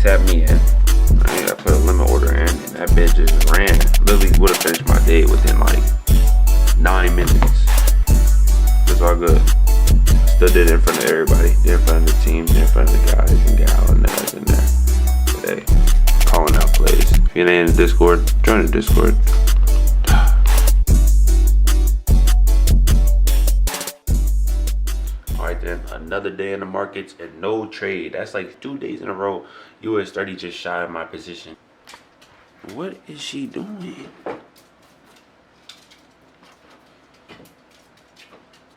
tapped me in. I think I put a limit order in, and that bitch just ran. Literally would have finished my day within like 9 minutes. It's all good. Still did it in front of everybody. Did it in front of the team, did it in front of the guys and gals and that's in there. But hey, calling out plays. If you're in the Discord, join the Discord. Alright then, another day in the markets and no trade. That's like 2 days in a row. US 30 just shy of my position. What is she doing?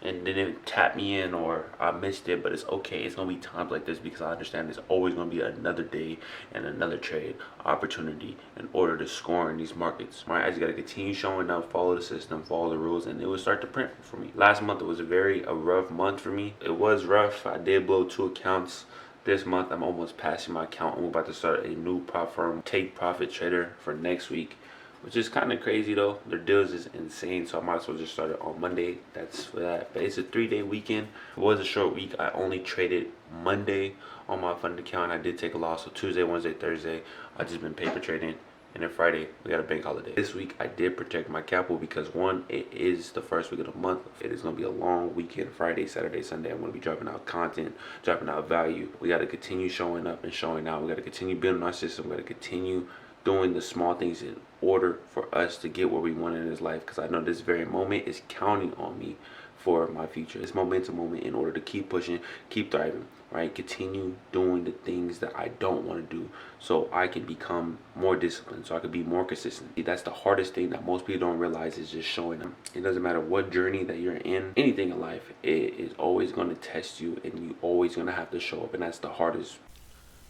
And then it tapped me in, or I missed it, but it's okay. It's gonna be times like this because I understand there's always gonna be another day and another trade opportunity in order to score in these markets. Right, I just gotta continue showing up, follow the system, follow the rules, and it will start to print for me. Last month it was a rough month for me. It was rough. I did blow 2 accounts. This month I'm almost passing my account. I'm about to start a new prop firm, Take Profit Trader, for next week, which is kind of crazy though. Their deals is insane, so I might as well just start it on Monday. That's for that. But it's a 3-day weekend. It was a short week. I only traded Monday on my funded account. I did take a loss. So Tuesday, Wednesday, Thursday, I just been paper trading. And then Friday, we got a bank holiday. This week, I did protect my capital because one, it is the first week of the month. It is gonna be a long weekend, Friday, Saturday, Sunday. I'm gonna be dropping out content, dropping out value. We gotta continue showing up and showing out. We gotta continue building our system. We gotta continue doing the small things in order for us to get where we want in this life, because I know this very moment is counting on me for my future. It's momentum moment in order to keep pushing, keep thriving, right? Continue doing the things that I don't want to do so I can become more disciplined, so I can be more consistent. That's the hardest thing that most people don't realize, is just showing them. It doesn't matter what journey that you're in, anything in life, it is always going to test you, and you always going to have to show up, and that's the hardest.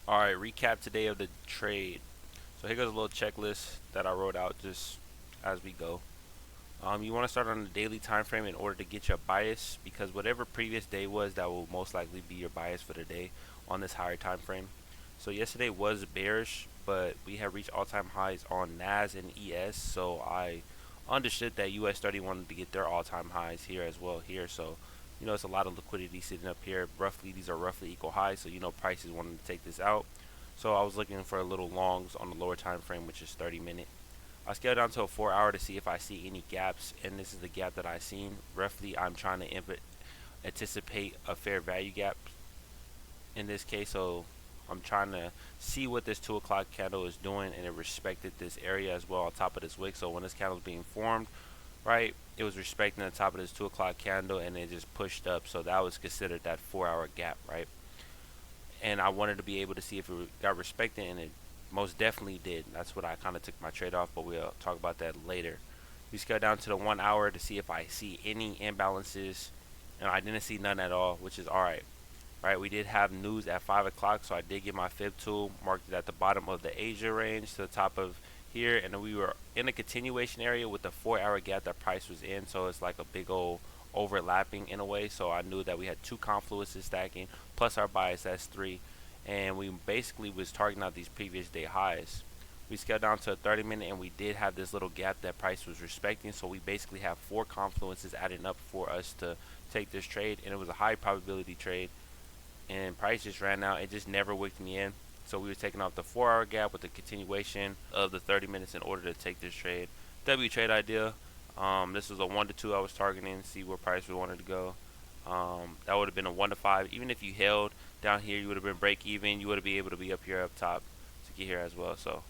All right, recap today of the trade. So here goes a little checklist that I wrote out just as we go. You want to start on the daily time frame in order to get your bias, because whatever previous day was, that will most likely be your bias for the day on this higher time frame. So yesterday was bearish, but we have reached all-time highs on NAS and ES, so I understood that US 30 wanted to get their all-time highs here as well here. So you know, it's a lot of liquidity sitting up here. Roughly, these are roughly equal highs, so you know prices wanted to take this out. So I was looking for a little longs on the lower time frame, which is 30-minute. I scaled down to a 4-hour to see if I see any gaps, and this is the gap that I seen. Roughly, I'm trying to anticipate a fair value gap in this case, so I'm trying to see what this 2 o'clock candle is doing, and it respected this area as well on top of this wick. So when this candle is being formed, right, it was respecting the top of this 2 o'clock candle, and it just pushed up. So that was considered that 4-hour gap, right? And I wanted to be able to see if it got respected, and it most definitely did. That's what I kind of took my trade off, but we'll talk about that later. We scaled down to the 1 hour to see if I see any imbalances, and I didn't see none at all, which is alright. Right, we did have news at 5 o'clock, so I did get my fib tool, marked it at the bottom of the Asia range to the top of here, and then we were in a continuation area with the 4-hour gap that price was in, so it's like a big old overlapping in a way. So I knew that we had 2 confluences stacking plus our bias, that's 3, and we basically was targeting out these previous day highs. We scaled down to a 30-minute, and we did have this little gap that price was respecting, so we basically have 4 confluences adding up for us to take this trade, and it was a high probability trade, and price just ran out. It just never wicked me in, so we were taking off the 4-hour gap with the continuation of the 30 minutes in order to take this trade. W trade idea. This was a 1 to 2 I was targeting, see where price we wanted to go. That would have been a 1 to 5. Even if you held down here, you would have been break even. You would have been able to be up here up top to get here as well. So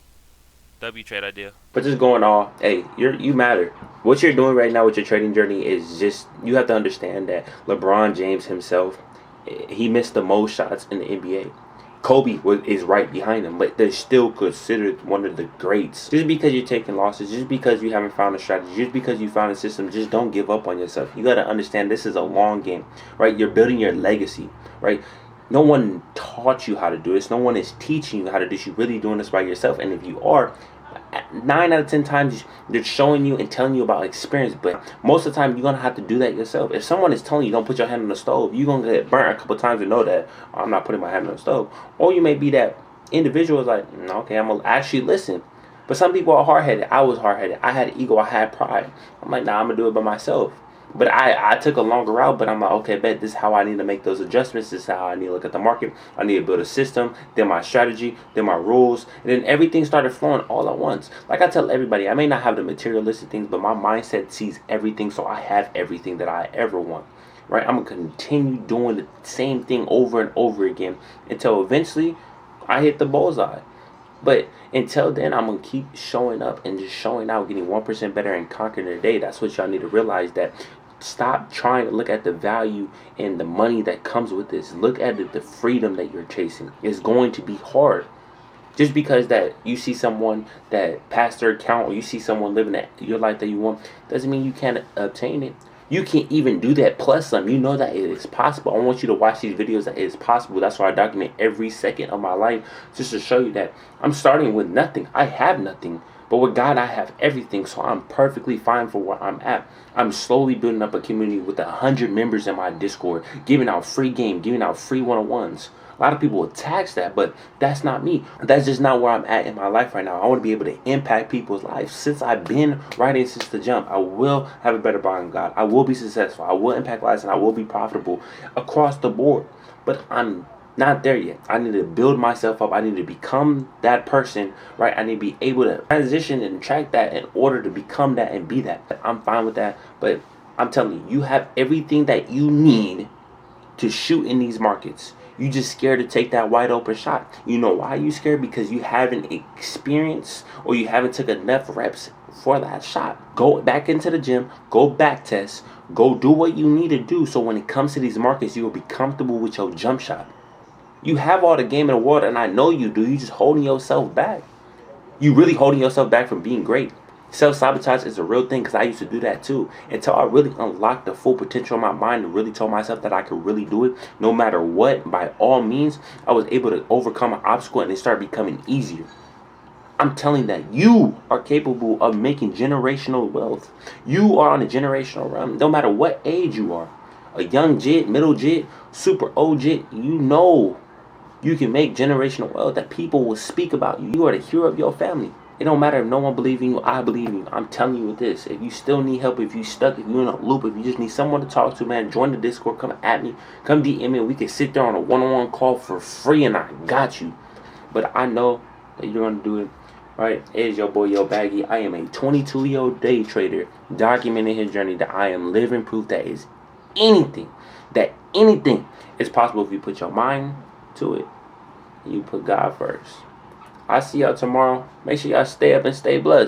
W trade idea. But just going off, hey, you matter. What you're doing right now with your trading journey is just, you have to understand that LeBron James himself, he missed the most shots in the NBA. Kobe is right behind him, but they're still considered one of the greats. Just because you're taking losses, just because you haven't found a strategy, just because you found a system, just don't give up on yourself. You got to understand this is a long game, right? You're building your legacy, right? No one taught you how to do this. No one is teaching you how to do this. You're really doing this by yourself. And if you are, 9 out of 10 times they're showing you and telling you about experience, but most of the time you're gonna have to do that yourself. If someone is telling you don't put your hand on the stove, you're gonna get burnt a couple times to know that, oh, I'm not putting my hand on the stove. Or you may be that individual is like, okay, I'm gonna actually listen. But some people are hard-headed. I was hard-headed. I had ego. I had pride. I'm like, nah, I'm gonna do it by myself. But I took a longer route, but I'm like, okay, bet this is how I need to make those adjustments. This is how I need to look at the market. I need to build a system, then my strategy, then my rules, and then everything started flowing all at once. Like I tell everybody, I may not have the materialistic things, but my mindset sees everything, so I have everything that I ever want. Right? I'm gonna continue doing the same thing over and over again until eventually I hit the bullseye. But until then, I'm going to keep showing up and just showing out, getting 1% better and conquering the day. That's what y'all need to realize, that stop trying to look at the value and the money that comes with this. Look at the freedom that you're chasing. It's going to be hard. Just because that you see someone that passed their account, or you see someone living your life that you want, doesn't mean you can't obtain it. You can even do that plus some. You know that it is possible. I want you to watch these videos that it is possible. That's why I document every second of my life, just to show you that I'm starting with nothing. I have nothing. But with God, I have everything. So I'm perfectly fine for where I'm at. I'm slowly building up a community with 100 members in my Discord, giving out free game, giving out free one-on-ones. A lot of people will tax that, but that's not me. That's just not where I'm at in my life right now. I want to be able to impact people's lives. Since I've been writing since the jump, I will have a better bond with God. I will be successful. I will impact lives, and I will be profitable across the board. But I'm not there yet. I need to build myself up. I need to become that person, right? I need to be able to transition and track that in order to become that and be that. I'm fine with that, but I'm telling you, you have everything that you need to shoot in these markets. You just scared to take that wide open shot. You know why you scared? Because you haven't experienced, or you haven't took enough reps for that shot. Go back into the gym, go back test, go do what you need to do, so when it comes to these markets, you will be comfortable with your jump shot. You have all the game in the world, and I know you do. You just holding yourself back. You really holding yourself back from being great. Self-sabotage is a real thing, because I used to do that too. Until I really unlocked the full potential of my mind and really told myself that I could really do it no matter what, by all means, I was able to overcome an obstacle and it started becoming easier. I'm telling that you are capable of making generational wealth. You are on a generational run, no matter what age you are. A young jit, middle jit, super old jit, you know you can make generational wealth that people will speak about you. You are the hero of your family. It don't matter if no one believes in you, I believe in you. I'm telling you this. If you still need help, if you stuck, if you're in a loop, if you just need someone to talk to, man, join the Discord, come at me, come DM me, we can sit there on a one-on-one call for free, and I got you. But I know that you're going to do it, right? It is your boy, Yo Baggy. I am a 22-year-old day trader, documenting his journey, that I am living proof that anything is possible if you put your mind to it and you put God first. I'll see y'all tomorrow. Make sure y'all stay up and stay blessed.